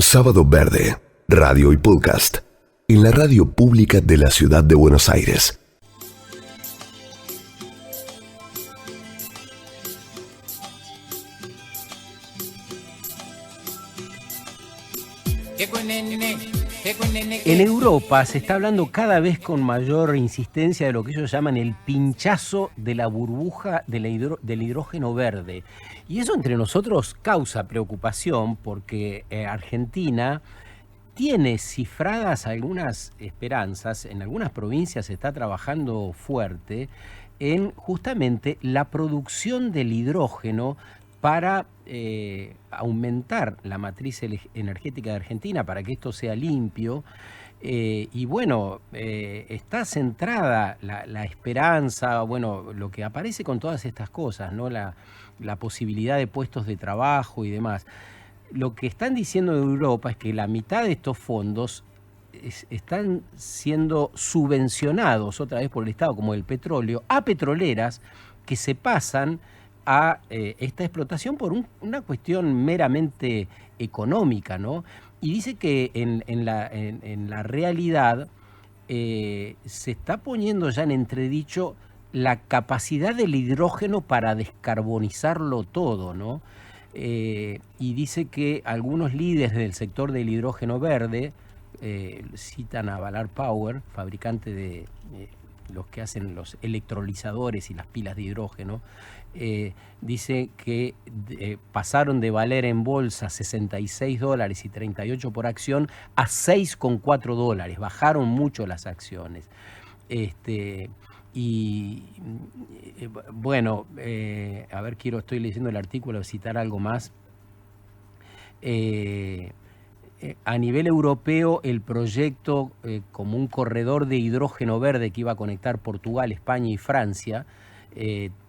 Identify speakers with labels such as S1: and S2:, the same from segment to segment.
S1: Sábado Verde, radio y podcast, en la radio pública de la Ciudad de Buenos Aires.
S2: En Europa se está hablando cada vez con mayor insistencia de lo que ellos llaman el pinchazo de la burbuja del hidrógeno verde. Y eso entre nosotros causa preocupación porque Argentina tiene cifradas algunas esperanzas. En algunas provincias se está trabajando fuerte en justamente la producción del hidrógeno para aumentar la matriz energética de Argentina, para que esto sea limpio. Y bueno, está centrada la esperanza, bueno, lo que aparece con todas estas cosas, ¿no? La posibilidad de puestos de trabajo y demás. Lo que están diciendo en Europa es que la mitad de estos fondos están siendo subvencionados otra vez por el Estado, como el petróleo, a petroleras que se pasan a esta explotación por una cuestión meramente económica, ¿no? Y dice que en la realidad se está poniendo ya en entredicho la capacidad del hidrógeno para descarbonizarlo todo, ¿no? Y dice que algunos líderes del sector del hidrógeno verde, citan a Valar Power, fabricante de los que hacen los electrolizadores y las pilas de hidrógeno, dice que pasaron de valer en bolsa $66 y 38 por acción a $6,4, bajaron mucho las acciones. Bueno, a ver, estoy leyendo el artículo, citar algo más. A nivel europeo, el proyecto como un corredor de hidrógeno verde que iba a conectar Portugal, España y Francia,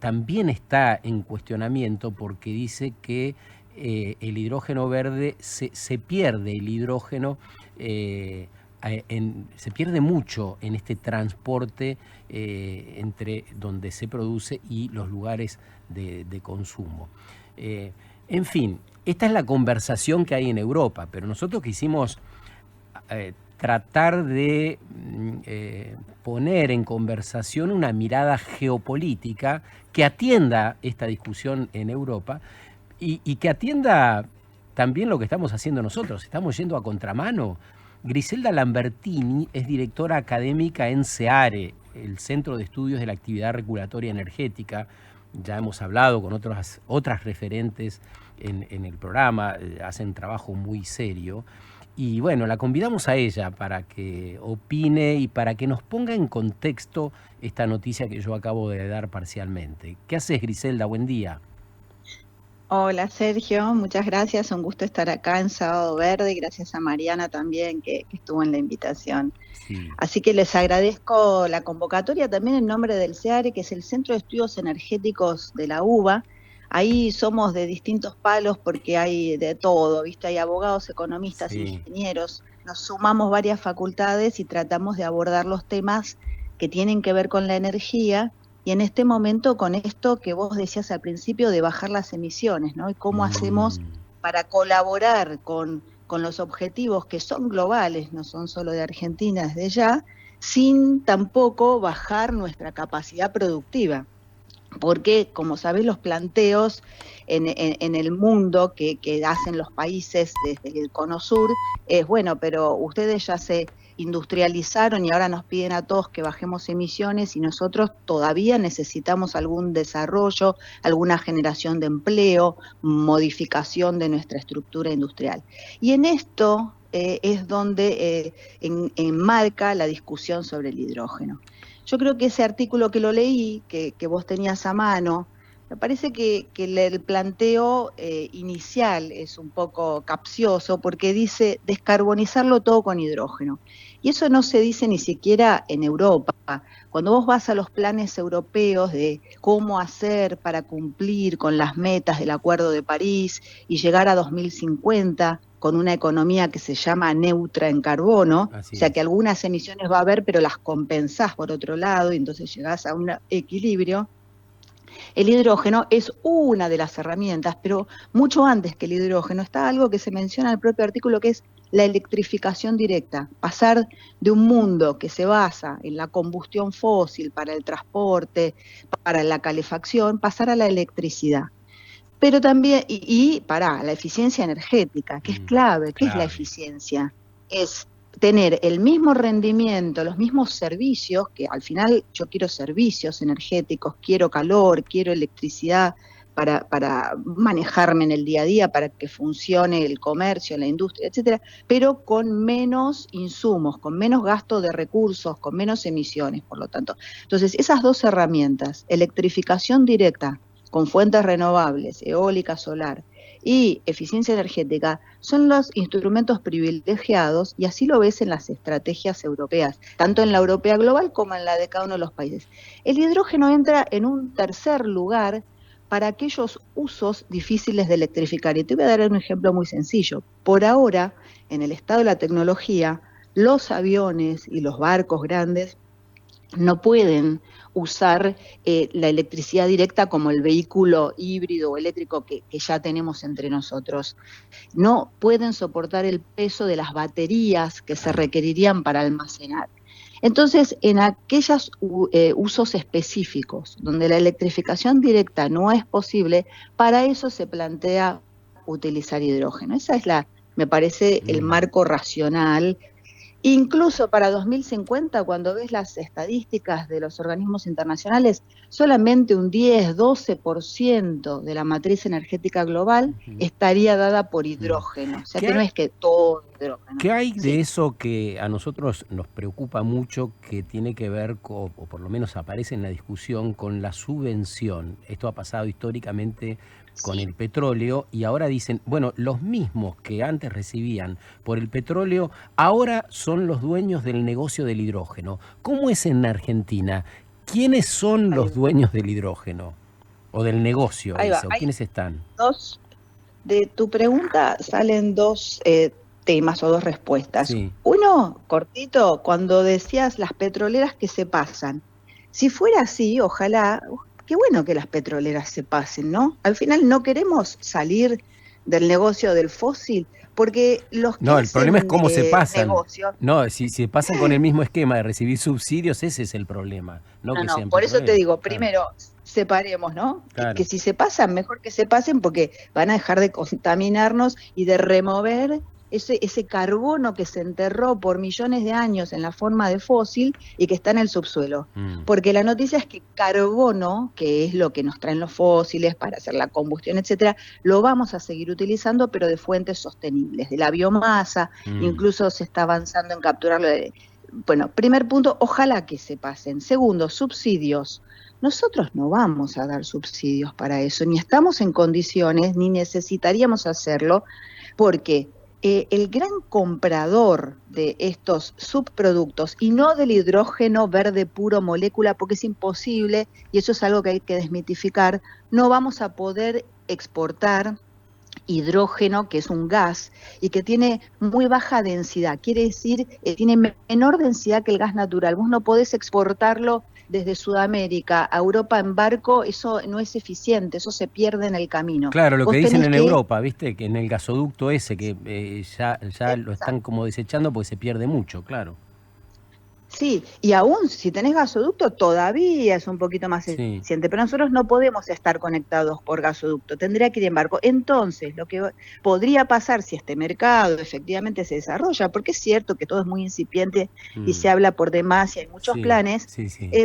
S2: también está en cuestionamiento porque dice que el hidrógeno verde se pierde el hidrógeno, se pierde mucho en este transporte entre donde se produce y los lugares de consumo. En fin, esta es la conversación que hay en Europa, pero nosotros quisimos tratar de poner en conversación una mirada geopolítica que atienda esta discusión en Europa y que atienda también lo que estamos haciendo nosotros. Estamos yendo a contramano. Griselda Lambertini es directora académica en CEARE, el Centro de Estudios de la Actividad Regulatoria Energética. Ya hemos hablado con otras referentes en el programa, hacen trabajo muy serio. Y bueno, la convidamos a ella para que opine y para que nos ponga en contexto esta noticia que yo acabo de dar parcialmente. ¿Qué haces, Griselda? Buen día.
S3: Hola Sergio, muchas gracias, un gusto estar acá en Sábado Verde y gracias a Mariana también que estuvo en la invitación.
S2: Sí.
S3: Así que les agradezco la convocatoria también en nombre del CEARE, que es el Centro de Estudios Energéticos de la UBA. Ahí somos de distintos palos porque hay de todo, ¿viste? Hay abogados, economistas,
S2: Sí.
S3: ingenieros, nos sumamos varias facultades y tratamos de abordar los temas que tienen que ver con la energía. Y en este momento con esto que vos decías al principio de bajar las emisiones, ¿no? Y cómo hacemos para colaborar con los objetivos que son globales, no son solo de Argentina desde ya, sin tampoco bajar nuestra capacidad productiva. Porque, como sabés, los planteos en el mundo que hacen los países desde el Cono Sur es, bueno, pero ustedes ya se industrializaron y ahora nos piden a todos que bajemos emisiones y nosotros todavía necesitamos algún desarrollo, alguna generación de empleo, modificación de nuestra estructura industrial. Y en esto es donde enmarca la discusión sobre el hidrógeno. Yo creo que ese artículo que lo leí, que vos tenías a mano, me parece que el planteo inicial es un poco capcioso porque dice descarbonizarlo todo con hidrógeno. Y eso no se dice ni siquiera en Europa. Cuando vos vas a los planes europeos de cómo hacer para cumplir con las metas del Acuerdo de París y llegar a 2050 con una economía que se llama neutra en carbono,
S2: Así
S3: o sea
S2: es.
S3: que algunas emisiones va a haber, pero las compensás por otro lado y entonces llegás a un equilibrio. El hidrógeno es una de las herramientas, pero mucho antes que el hidrógeno está algo que se menciona en el propio artículo, que es la electrificación directa. Pasar de un mundo que se basa en la combustión fósil para el transporte, para la calefacción, pasar a la electricidad. Pero también, para la eficiencia energética, que es clave. ¿Qué es la eficiencia? Es tener el mismo rendimiento, los mismos servicios, que al final yo quiero servicios energéticos, quiero calor, quiero electricidad para manejarme en el día a día, para que funcione el comercio, la industria, etcétera, pero con menos insumos, con menos gasto de recursos, con menos emisiones, por lo tanto. Entonces, esas dos herramientas, electrificación directa con fuentes renovables, eólica, solar, y eficiencia energética, son los instrumentos privilegiados, y así lo ves en las estrategias europeas, tanto en la europea global como en la de cada uno de los países. El hidrógeno entra en un tercer lugar para aquellos usos difíciles de electrificar. Y te voy a dar un ejemplo muy sencillo. Por ahora, en el estado de la tecnología, los aviones y los barcos grandes no pueden usar la electricidad directa como el vehículo híbrido o eléctrico que ya tenemos entre nosotros. No pueden soportar el peso de las baterías que se requerirían para almacenar. Entonces, en aquellos usos específicos donde la electrificación directa no es posible, para eso se plantea utilizar hidrógeno. Esa es me parece, el marco racional. Incluso para 2050, cuando ves las estadísticas de los organismos internacionales, solamente un 10-12% de la matriz energética global estaría dada por hidrógeno. O sea que no es que todo hidrógeno.
S2: ¿Qué hay de eso que a nosotros nos preocupa mucho, que tiene que ver, o por lo menos aparece en la discusión, con la subvención? Esto ha pasado históricamente con el petróleo, y ahora dicen, bueno, los mismos que antes recibían por el petróleo, ahora son los dueños del negocio del hidrógeno. ¿Cómo es en Argentina? ¿Quiénes son los dueños del hidrógeno? ¿O del negocio ese? ¿O quiénes están?
S3: De tu pregunta salen dos temas o dos respuestas.
S2: Sí.
S3: Uno, cortito, cuando decías las petroleras que se pasan. Si fuera así, ojalá, qué bueno que las petroleras se pasen, ¿no? Al final no queremos salir del negocio del fósil, porque los que
S2: el problema es cómo se pasan.
S3: Negocios,
S2: si se pasan con el mismo esquema de recibir subsidios, ese es el problema. No,
S3: por eso te digo, primero, separemos, ¿no?
S2: Claro.
S3: Que si se pasan, mejor que se pasen, porque van a dejar de contaminarnos y de remover ese carbono que se enterró por millones de años en la forma de fósil y que está en el subsuelo. Porque la noticia es que carbono, que es lo que nos traen los fósiles para hacer la combustión, etcétera, lo vamos a seguir utilizando, pero de fuentes sostenibles, de la biomasa, incluso se está avanzando en capturarlo. Bueno, primer punto, ojalá que se pasen. Segundo, subsidios. Nosotros no vamos a dar subsidios para eso, ni estamos en condiciones, ni necesitaríamos hacerlo, porque el gran comprador de estos subproductos, y no del hidrógeno verde puro molécula, porque es imposible, y eso es algo que hay que desmitificar, no vamos a poder exportar hidrógeno, que es un gas, y que tiene muy baja densidad, quiere decir, tiene menor densidad que el gas natural. Vos no podés exportarlo desde Sudamérica a Europa en barco, eso no es eficiente, eso se pierde en el camino.
S2: Claro, lo que dicen en Europa, ¿viste? Que en el gasoducto ese, que ya lo están como desechando porque se pierde mucho, claro.
S3: Sí, y aún si tenés gasoducto todavía es un poquito más eficiente, pero nosotros no podemos estar conectados por gasoducto, tendría que ir en barco. Entonces, lo que podría pasar si este mercado efectivamente se desarrolla, porque es cierto que todo es muy incipiente y se habla por demás y hay muchos planes,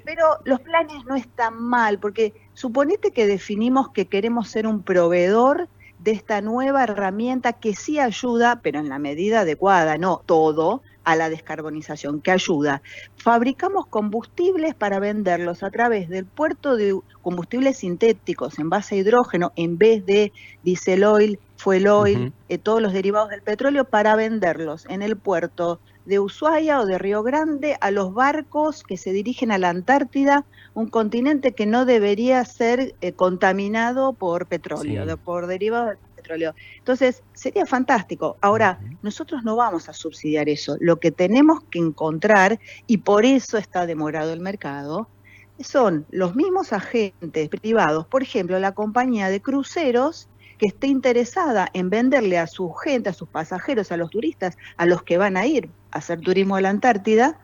S3: pero los planes no están mal, porque suponete que definimos que queremos ser un proveedor de esta nueva herramienta que sí ayuda, pero en la medida adecuada, no todo, a la descarbonización, que ayuda. Fabricamos combustibles para venderlos a través del puerto de combustibles sintéticos en base a hidrógeno, en vez de diesel oil, fuel oil, todos los derivados del petróleo, para venderlos en el puerto de Ushuaia o de Río Grande a los barcos que se dirigen a la Antártida, un continente que no debería ser contaminado por petróleo, por derivados del petróleo. Entonces, sería fantástico. Ahora, nosotros no vamos a subsidiar eso. Lo que tenemos que encontrar, y por eso está demorado el mercado, son los mismos agentes privados, por ejemplo, la compañía de cruceros que esté interesada en venderle a su gente, a sus pasajeros, a los turistas, a los que van a ir a hacer turismo a la Antártida,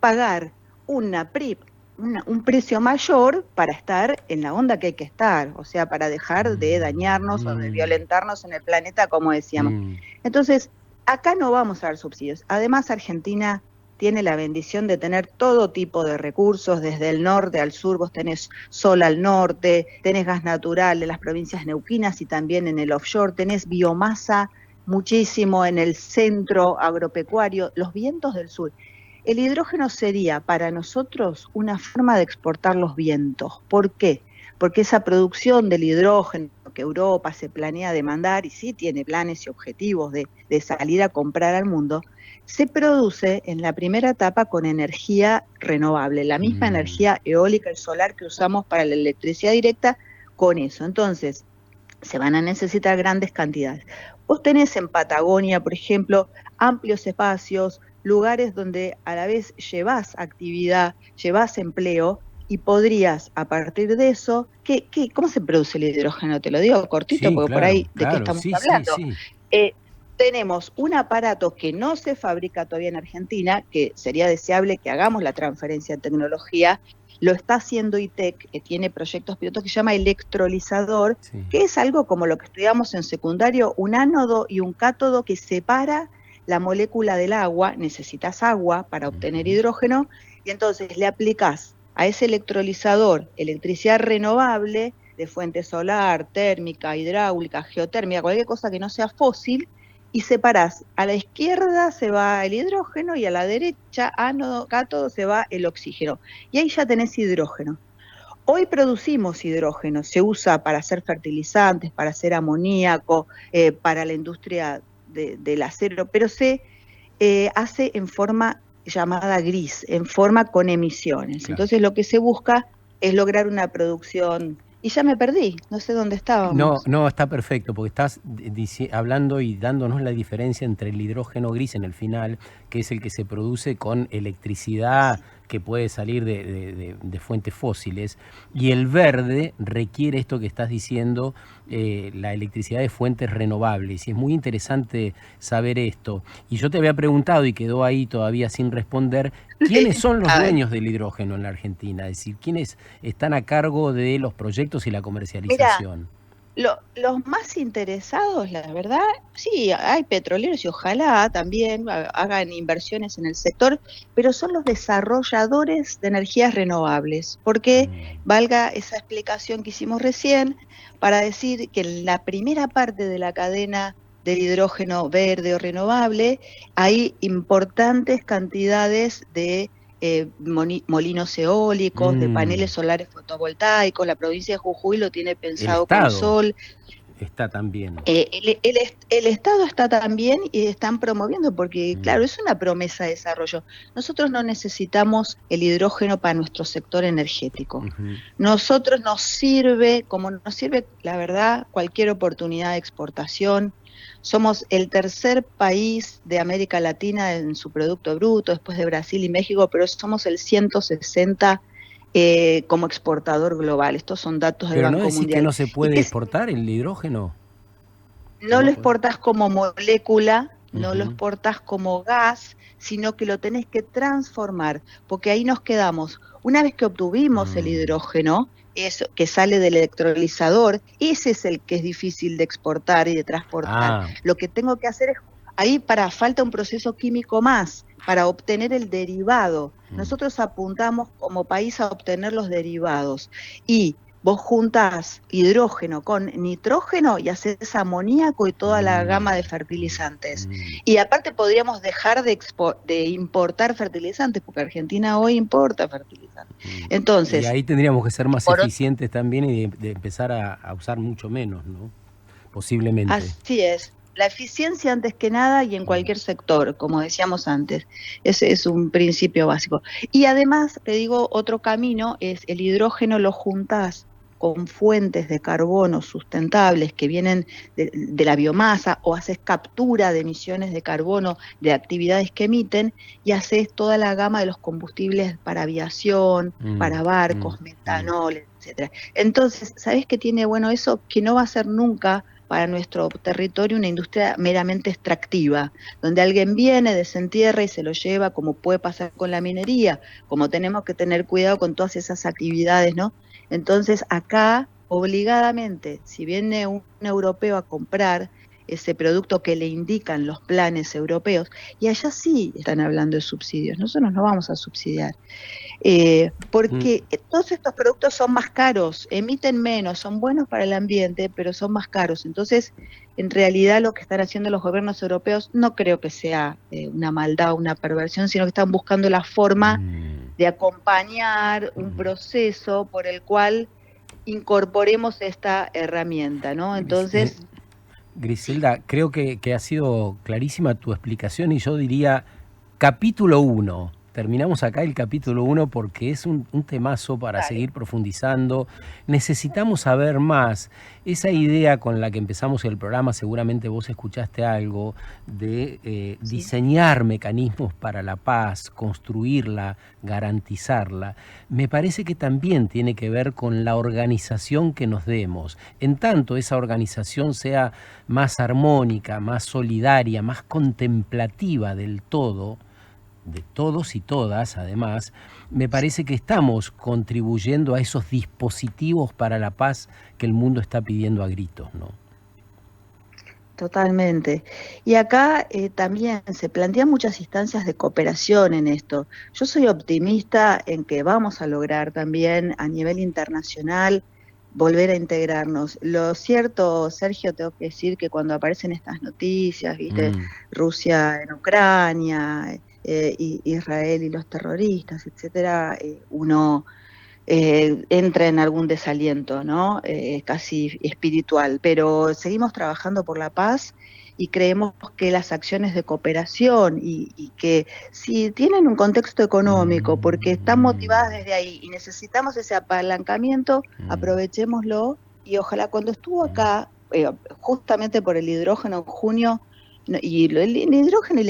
S3: pagar un precio mayor para estar en la onda que hay que estar, o sea, para dejar de dañarnos o de violentarnos en el planeta, como decíamos. Entonces, acá no vamos a dar subsidios. Además, Argentina tiene la bendición de tener todo tipo de recursos, desde el norte al sur. Vos tenés sol al norte, tenés gas natural en las provincias neuquinas y también en el offshore, tenés biomasa muchísimo en el centro agropecuario, los vientos del sur. El hidrógeno sería para nosotros una forma de exportar los vientos. ¿Por qué? Porque esa producción del hidrógeno que Europa se planea demandar, y sí tiene planes y objetivos de salir a comprar al mundo, se produce en la primera etapa con energía renovable, la misma energía eólica y solar que usamos para la electricidad directa, con eso. Entonces, se van a necesitar grandes cantidades. Vos tenés en Patagonia, por ejemplo, amplios espacios, lugares donde a la vez llevas actividad, llevas empleo, y podrías, a partir de eso, ¿cómo se produce el hidrógeno? Te lo digo cortito,
S2: Sí,
S3: porque por
S2: claro,
S3: ahí, ¿de qué
S2: claro,
S3: estamos
S2: sí,
S3: hablando?
S2: sí.
S3: Tenemos un aparato que no se fabrica todavía en Argentina, que sería deseable que hagamos la transferencia de tecnología. Lo está haciendo ITEC, que tiene proyectos pilotos, que se llama electrolizador,
S2: Sí.
S3: que es algo como lo que estudiamos en secundario, un ánodo y un cátodo que separa la molécula del agua. Necesitas agua para obtener hidrógeno, y entonces le aplicás a ese electrolizador electricidad renovable de fuente solar, térmica, hidráulica, geotérmica, cualquier cosa que no sea fósil, y separás. A la izquierda se va el hidrógeno y a la derecha, ánodo, cátodo, se va el oxígeno. Y ahí ya tenés hidrógeno. Hoy producimos hidrógeno, se usa para hacer fertilizantes, para hacer amoníaco, para la industria del acero, pero se hace en forma llamada gris, en forma con emisiones.
S2: Claro.
S3: Entonces lo que se busca es lograr una producción. Y ya me perdí, no sé dónde estábamos.
S2: No, está perfecto, porque estás hablando y dándonos la diferencia entre el hidrógeno gris en el final, que es el que se produce con electricidad que puede salir de fuentes fósiles, y el verde requiere esto que estás diciendo, la electricidad de fuentes renovables, y es muy interesante saber esto. Y yo te había preguntado, y quedó ahí todavía sin responder, ¿quiénes son los dueños del hidrógeno en la Argentina? Es decir, ¿quiénes están a cargo de los proyectos y la comercialización?
S3: Los más interesados, la verdad, sí, hay petroleros y ojalá también hagan inversiones en el sector, pero son los desarrolladores de energías renovables, porque valga esa explicación que hicimos recién para decir que en la primera parte de la cadena del hidrógeno verde o renovable hay importantes cantidades de molinos eólicos, de paneles solares fotovoltaicos. La provincia de Jujuy lo tiene pensado con sol.
S2: Está también.
S3: El Estado está también, y están promoviendo, porque claro, es una promesa de desarrollo. Nosotros no necesitamos el hidrógeno para nuestro sector energético. Nosotros nos sirve, como nos sirve, la verdad, cualquier oportunidad de exportación. Somos el tercer país de América Latina en su Producto Bruto, después de Brasil y México, pero somos el 160 como exportador global. Estos son datos del Banco Mundial.
S2: ¿Pero no decís que no se puede exportar el hidrógeno?
S3: No lo exportas como molécula, no lo exportas como gas, sino que lo tenés que transformar, porque ahí nos quedamos. Una vez que obtuvimos el hidrógeno, eso que sale del electrolizador, ese es el que es difícil de exportar y de transportar. Lo que tengo que hacer es, ahí falta un proceso químico más para obtener el derivado. Nosotros apuntamos como país a obtener los derivados, y vos juntás hidrógeno con nitrógeno y haces amoníaco y toda la gama de fertilizantes. Y aparte podríamos dejar de importar fertilizantes, porque Argentina hoy importa fertilizantes. Entonces,
S2: y ahí tendríamos que ser más eficientes también, y de empezar a usar mucho menos, ¿no? Posiblemente.
S3: Así es. La eficiencia antes que nada, y en cualquier sector, como decíamos antes. Ese es un principio básico. Y además, te digo, otro camino es el hidrógeno lo juntás con fuentes de carbono sustentables que vienen de la biomasa, o haces captura de emisiones de carbono de actividades que emiten, y haces toda la gama de los combustibles para aviación, para barcos, metanol, etcétera. Entonces, ¿sabés qué tiene bueno eso? Que no va a ser nunca para nuestro territorio una industria meramente extractiva, donde alguien viene, desentierra y se lo lleva, como puede pasar con la minería, como tenemos que tener cuidado con todas esas actividades, ¿no? Entonces acá, obligadamente, si viene un europeo a comprar ese producto que le indican los planes europeos, y allá sí están hablando de subsidios, nosotros no vamos a subsidiar. Porque todos estos productos son más caros, emiten menos, son buenos para el ambiente, pero son más caros. Entonces, en realidad lo que están haciendo los gobiernos europeos no creo que sea una maldad o una perversión, sino que están buscando la forma de acompañar un proceso por el cual incorporemos esta herramienta, ¿no? Entonces...
S2: Griselda, creo que ha sido clarísima tu explicación, y yo diría capítulo 1. Terminamos acá el capítulo 1 porque es un temazo para seguir profundizando. Necesitamos saber más. Esa idea con la que empezamos el programa, seguramente vos escuchaste algo, de diseñar mecanismos para la paz, construirla, garantizarla, me parece que también tiene que ver con la organización que nos demos. En tanto esa organización sea más armónica, más solidaria, más contemplativa del todo, de todos y todas, además, me parece que estamos contribuyendo a esos dispositivos para la paz que el mundo está pidiendo a gritos, ¿no?
S3: Totalmente. Y acá también se plantean muchas instancias de cooperación en esto. Yo soy optimista en que vamos a lograr también a nivel internacional volver a integrarnos. Lo cierto, Sergio, tengo que decir que cuando aparecen estas noticias, ¿viste? Rusia en Ucrania, Israel y los terroristas, etcétera, uno entra en algún desaliento, ¿no? Casi espiritual, pero seguimos trabajando por la paz y creemos que las acciones de cooperación y que si tienen un contexto económico, porque están motivadas desde ahí y necesitamos ese apalancamiento, aprovechémoslo, y ojalá. Cuando estuvo acá, justamente por el hidrógeno en junio, y el hidrógeno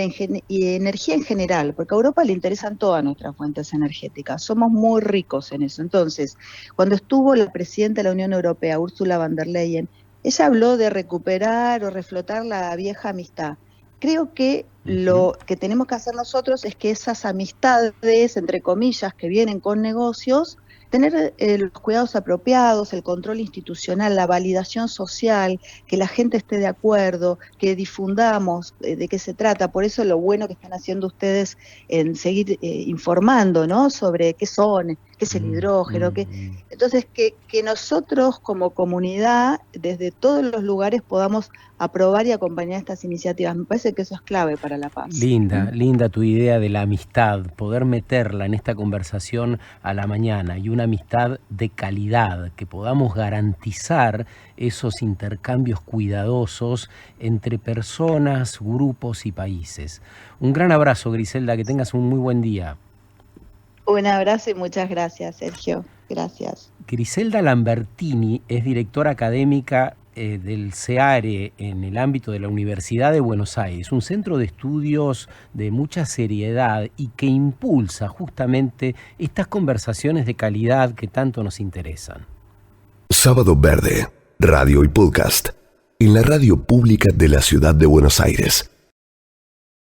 S3: y energía en general, porque a Europa le interesan todas nuestras fuentes energéticas, somos muy ricos en eso. Entonces, cuando estuvo la presidenta de la Unión Europea, Ursula von der Leyen, ella habló de recuperar o reflotar la vieja amistad. Creo que lo que tenemos que hacer nosotros es que esas amistades, entre comillas, que vienen con negocios, tener los cuidados apropiados, el control institucional, la validación social, que la gente esté de acuerdo, que difundamos de qué se trata. Por eso lo bueno que están haciendo ustedes en seguir informando, ¿no? Sobre qué son, qué es el hidrógeno. Entonces, que nosotros como comunidad, desde todos los lugares, podamos aprobar y acompañar estas iniciativas. Me parece que eso es clave para la paz.
S2: Linda tu idea de la amistad, poder meterla en esta conversación a la mañana, y una amistad de calidad, que podamos garantizar esos intercambios cuidadosos entre personas, grupos y países. Un gran abrazo, Griselda, que tengas un muy buen día.
S3: Un abrazo y muchas gracias, Sergio. Gracias.
S2: Griselda Lambertini es directora académica del CEARE en el ámbito de la Universidad de Buenos Aires, un centro de estudios de mucha seriedad y que impulsa justamente estas conversaciones de calidad que tanto nos interesan.
S1: Sábado Verde, radio y podcast, en la radio pública de la Ciudad de Buenos Aires.